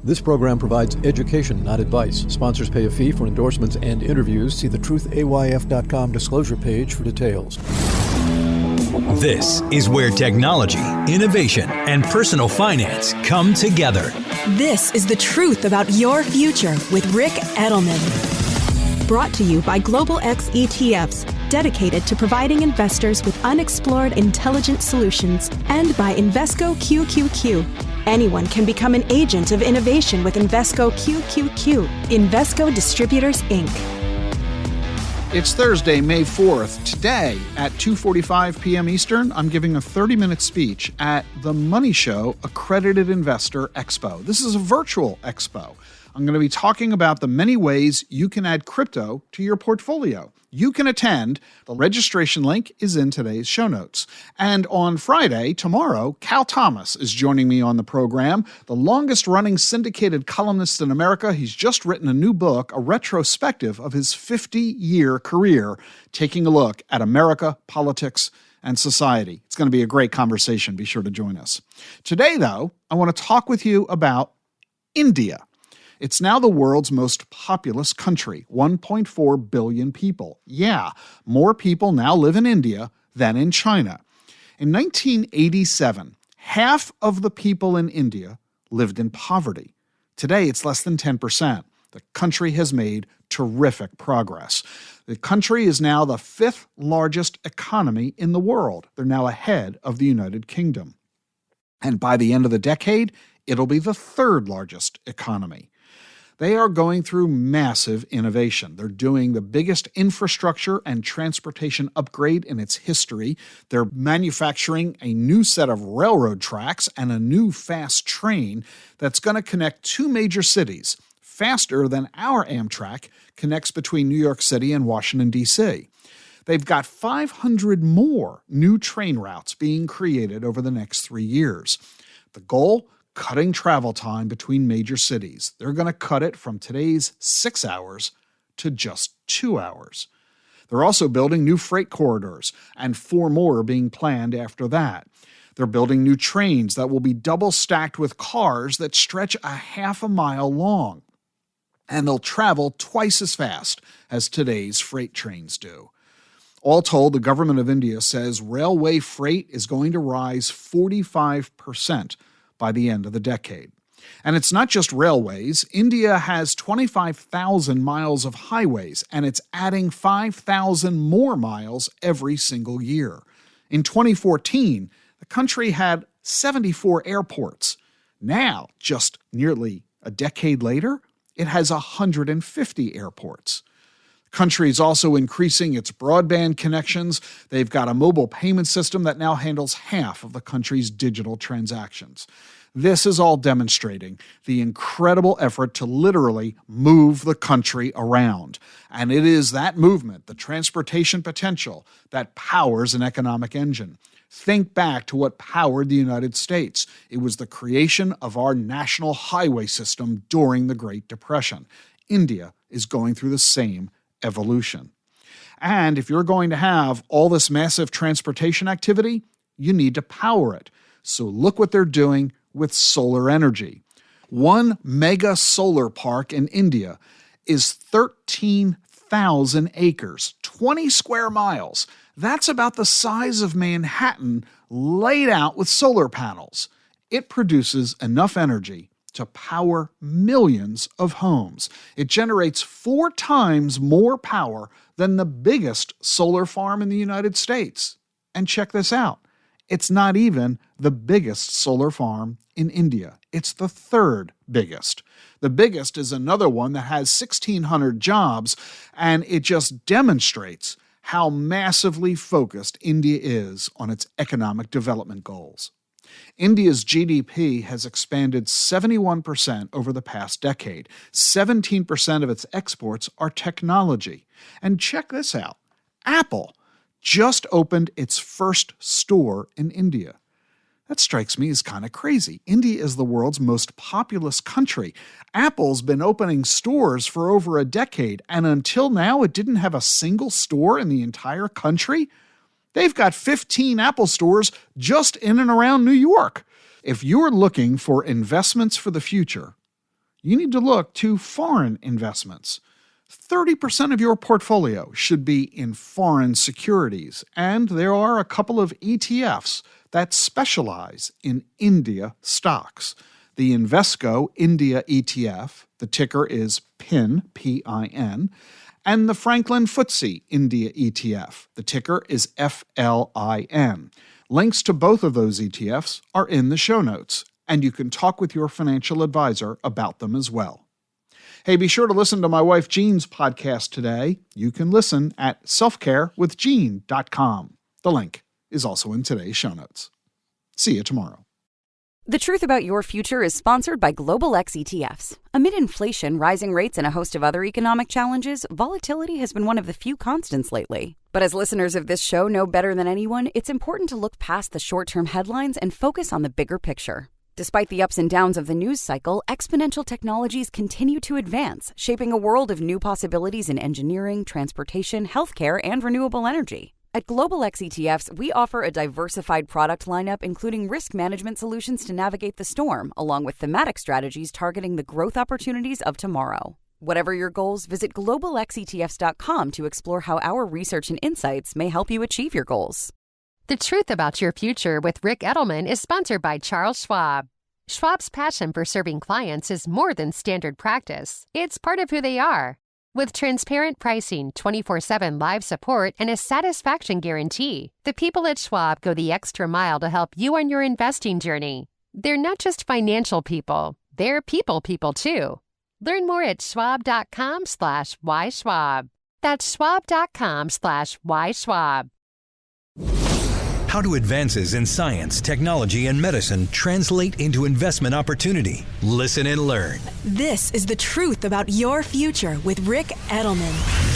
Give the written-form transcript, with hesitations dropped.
This program provides education, not advice. Sponsors pay a fee for endorsements and interviews. See the truthayf.com disclosure page for details. This is where technology, innovation, and personal finance come together. This is the truth about your future with Rick Edelman. Brought to you by Global X ETFs, dedicated to providing investors with unexplored intelligent solutions, and by Invesco QQQ. Anyone can become an agent of innovation with Invesco QQQ. Invesco Distributors, Inc. It's Thursday, May 4th. Today at 2:45 p.m. Eastern, I'm giving a 30-minute speech at the Money Show Accredited Investor Expo. This is a virtual expo. I'm going to be talking about the many ways you can add crypto to your portfolio. You can attend. The registration link is in today's show notes. And on Friday, tomorrow, Cal Thomas is joining me on the program, the longest-running syndicated columnist in America. He's just written a new book, a retrospective of his 50-year career, taking a look at America, politics, and society. It's going to be a great conversation. Be sure to join us. Today, though, I want to talk with you about India. It's now the world's most populous country, 1.4 billion people. Yeah, more people now live in India than in China. In 1987, half of the people in India lived in poverty. Today, it's less than 10%. The country has made terrific progress. The country is now the fifth largest economy in the world. They're now ahead of the United Kingdom. And by the end of the decade, it'll be the third largest economy. They are going through massive innovation. They're doing the biggest infrastructure and transportation upgrade in its history. They're manufacturing a new set of railroad tracks and a new fast train that's going to connect two major cities faster than our Amtrak connects between New York City and Washington, D.C. They've got 500 more new train routes being created over the next 3 years. The goal? Cutting travel time between major cities. They're going to cut it from today's 6 hours to just 2 hours. They're also building new freight corridors, and 4 more are being planned after that. They're building new trains that will be double stacked with cars that stretch a half a mile long. And they'll travel twice as fast as today's freight trains do. All told, the government of India says railway freight is going to rise 45% by the end of the decade. And it's not just railways. India has 25,000 miles of highways, and it's adding 5,000 more miles every single year. In 2014, the country had 74 airports. Now, just nearly a decade later, it has 150 airports. The country is also increasing its broadband connections. They've got a mobile payment system that now handles half of the country's digital transactions. This is all demonstrating the incredible effort to literally move the country around. And it is that movement, the transportation potential, that powers an economic engine. Think back to what powered the United States. It was the creation of our national highway system during the Great Depression. India is going through the same evolution. And if you're going to have all this massive transportation activity, you need to power it. So look what they're doing with solar energy. One mega solar park in India is 13,000 acres, 20 square miles. That's about the size of Manhattan laid out with solar panels. It produces enough energy to power millions of homes. It generates 4 times more power than the biggest solar farm in the United States. And check this out. It's not even the biggest solar farm in India. It's the third biggest. The biggest is another one that has 1,600 jobs, and it just demonstrates how massively focused India is on its economic development goals. India's GDP has expanded 71% over the past decade. 17% of its exports are technology. And check this out. Apple just opened its first store in India. That strikes me as kind of crazy. India is the world's most populous country. Apple's been opening stores for over a decade, and until now it didn't have a single store in the entire country. They've got 15 Apple stores just in and around New York. If you're looking for investments for the future, you need to look to foreign investments. 30% of your portfolio should be in foreign securities, and there are a couple of ETFs that specialize in India stocks. The Invesco India ETF, the ticker is PIN, P-I-N, and the Franklin FTSE India ETF, the ticker is FLIN. Links to both of those ETFs are in the show notes, and you can talk with your financial advisor about them as well. Hey, be sure to listen to my wife Jean's podcast today. You can listen at selfcarewithjean.com. The link is also in today's show notes. See you tomorrow. The Truth About Your Future is sponsored by Global X ETFs. Amid inflation, rising rates, and a host of other economic challenges, volatility has been one of the few constants lately. But as listeners of this show know better than anyone, it's important to look past the short-term headlines and focus on the bigger picture. Despite the ups and downs of the news cycle, exponential technologies continue to advance, shaping a world of new possibilities in engineering, transportation, healthcare, and renewable energy. At Global X ETFs, we offer a diversified product lineup, including risk management solutions to navigate the storm, along with thematic strategies targeting the growth opportunities of tomorrow. Whatever your goals, visit globalxetfs.com to explore how our research and insights may help you achieve your goals. The Truth About Your Future with Rick Edelman is sponsored by Charles Schwab. Schwab's passion for serving clients is more than standard practice. It's part of who they are. With transparent pricing, 24/7 live support, and a satisfaction guarantee, the people at Schwab go the extra mile to help you on your investing journey. They're not just financial people, they're people too. Learn more at schwab.com/whyschwab. That's schwab.com/whyschwab. How do advances in science, technology, and medicine translate into investment opportunity? Listen and learn. This is The Truth About Your Future with Rick Edelman.